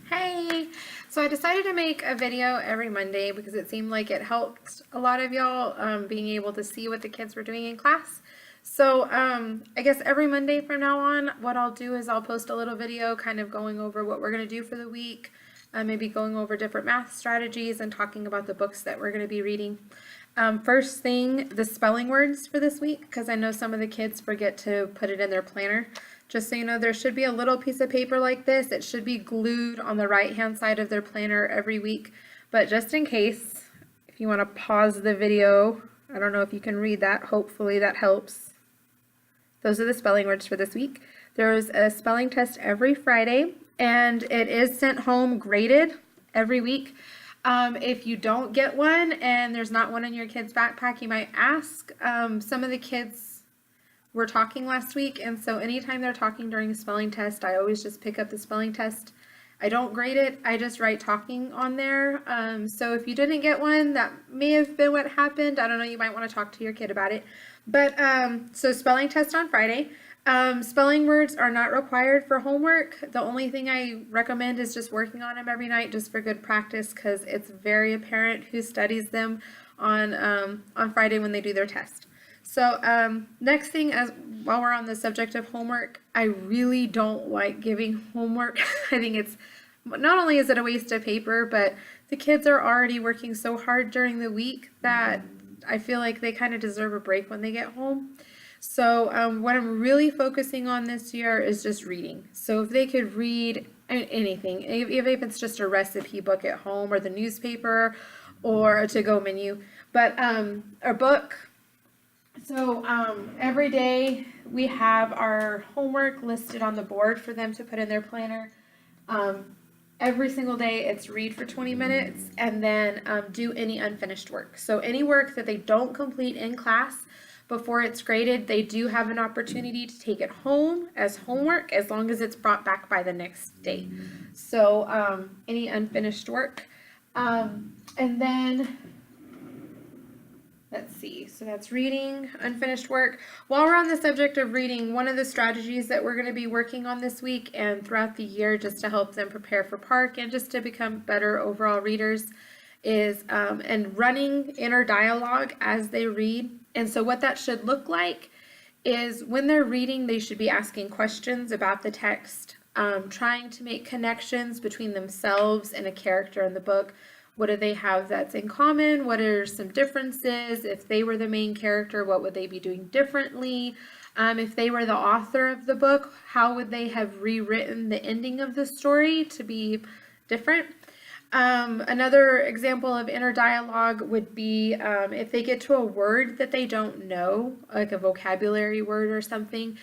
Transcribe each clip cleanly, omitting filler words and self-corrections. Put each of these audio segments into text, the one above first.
Hey! So I decided to make a video every Monday because it seemed like it helped a lot of y'all being able to see what the kids were doing in class. So I guess every Monday from now on, what I'll do is I'll post a little video kind of going over what we're going to do for the week, maybe going over different math strategies and talking about the books that we're going to be reading. First thing, the spelling words for this week, because I know some of the kids forget to put it in their planner. Just so you know, there should be a little piece of paper like this. It should be glued on the right-hand side of their planner every week. But just in case, if you want to pause the video, I don't know if you can read that. Hopefully that helps. Those are the spelling words for this week. There's a spelling test every Friday, and it is sent home graded every week. If you don't get one and there's not one in your kid's backpack, you might ask. Some of the kids were talking last week, and so anytime they're talking during a spelling test, I always just pick up the spelling test. I don't grade it, I just write talking on there. So if you didn't get one, that may have been what happened. I don't know, you might want to talk to your kid about it. But so spelling test on Friday. Spelling words are not required for homework. The only thing I recommend is just working on them every night just for good practice, because it's very apparent who studies them on Friday when they do their test. So next thing, while we're on the subject of homework, I really don't like giving homework. I think it's not only is it a waste of paper, but the kids are already working so hard during the week that I feel like they kind of deserve a break when they get home. So what I'm really focusing on this year is just reading. So if they could read anything, even if it's just a recipe book at home or the newspaper or a to-go menu, but a book. So every day we have our homework listed on the board for them to put in their planner. Every single day it's read for 20 minutes and then do any unfinished work. So any work that they don't complete in class before it's graded, they do have an opportunity to take it home as homework as long as it's brought back by the next day. So any unfinished work. And then let's see, so that's reading, unfinished work. While we're on the subject of reading, one of the strategies that we're going to be working on this week and throughout the year just to help them prepare for park and just to become better overall readers is and running inner dialogue as they read. And so what that should look like is when they're reading, they should be asking questions about the text, trying to make connections between themselves and a character in the book. What do they have that's in common? What are some differences? If they were the main character, what would they be doing differently? If they were the author of the book, how would they have rewritten the ending of the story to be different? Another example of inner dialogue would be if they get to a word that they don't know, like a vocabulary word or something,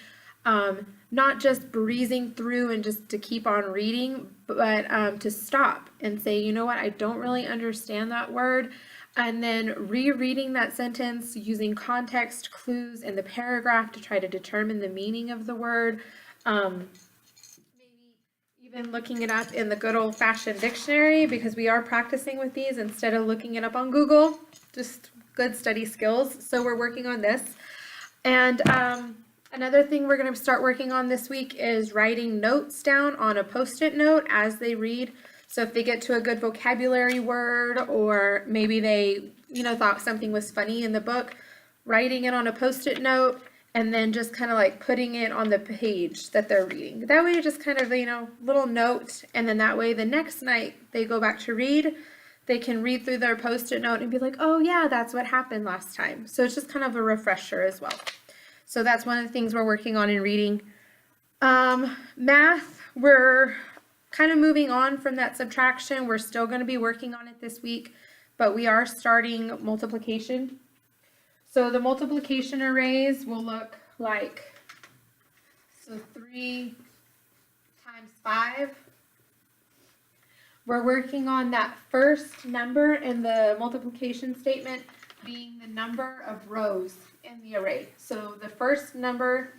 not just breezing through and just to keep on reading, but to stop and say, you know what, I don't really understand that word, and then rereading that sentence using context clues in the paragraph to try to determine the meaning of the word. Maybe even looking it up in the good old-fashioned dictionary, because we are practicing with these instead of looking it up on Google. Just good study skills. So we're working on this. And another thing we're going to start working on this week is writing notes down on a post-it note as they read. So if they get to a good vocabulary word, or maybe they, thought something was funny in the book, writing it on a post-it note and then just kind of like putting it on the page that they're reading. That way, just kind of, little note, and then that way the next night they go back to read, they can read through their post-it note and be like, oh yeah, that's what happened last time. So it's just kind of a refresher as well. So that's one of the things we're working on in reading. Math, we're kind of moving on from that subtraction. We're still going to be working on it this week, but we are starting multiplication. So the multiplication arrays will look like, so 3 times 5. We're working on that first number in the multiplication statement being the number of rows in the array. So the first number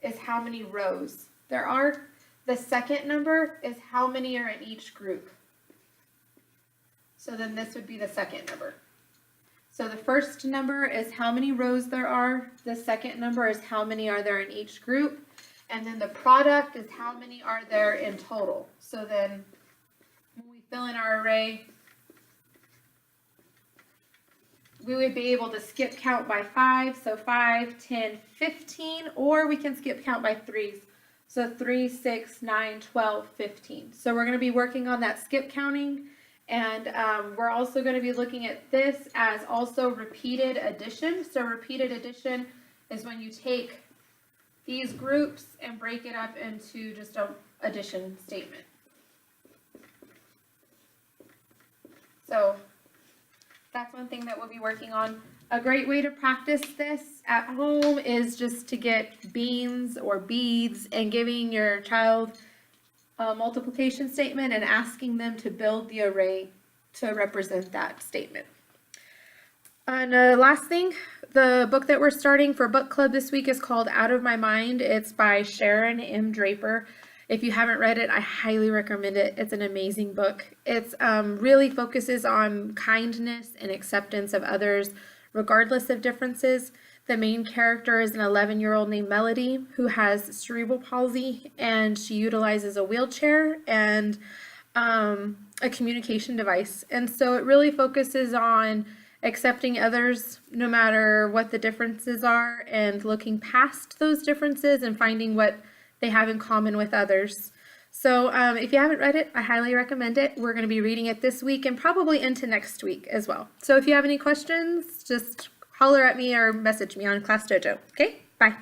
is how many rows there are. The second number is how many are in each group. So then this would be the second number. So the first number is how many rows there are. The second number is how many are there in each group. And then the product is how many are there in total. So then fill in our array, we would be able to skip count by 5, so 5, 10, 15, or we can skip count by 3s. So 3, 6, 9, 12, 15. So we're going to be working on that skip counting, and we're also going to be looking at this as also repeated addition. So repeated addition is when you take these groups and break it up into just a addition statement. So that's one thing that we'll be working on. A great way to practice this at home is just to get beans or beads and giving your child a multiplication statement and asking them to build the array to represent that statement. And last thing, the book that we're starting for book club this week is called Out of My Mind. It's by Sharon M. Draper. If you haven't read it, I highly recommend it. It's an amazing book. It really focuses on kindness and acceptance of others, regardless of differences. The main character is an 11-year-old named Melody who has cerebral palsy, and she utilizes a wheelchair and a communication device. And so it really focuses on accepting others no matter what the differences are and looking past those differences and finding what they have in common with others. So if you haven't read it, I highly recommend it. We're going to be reading it this week and probably into next week as well. So if you have any questions, just holler at me or message me on Class Dojo. Okay, bye.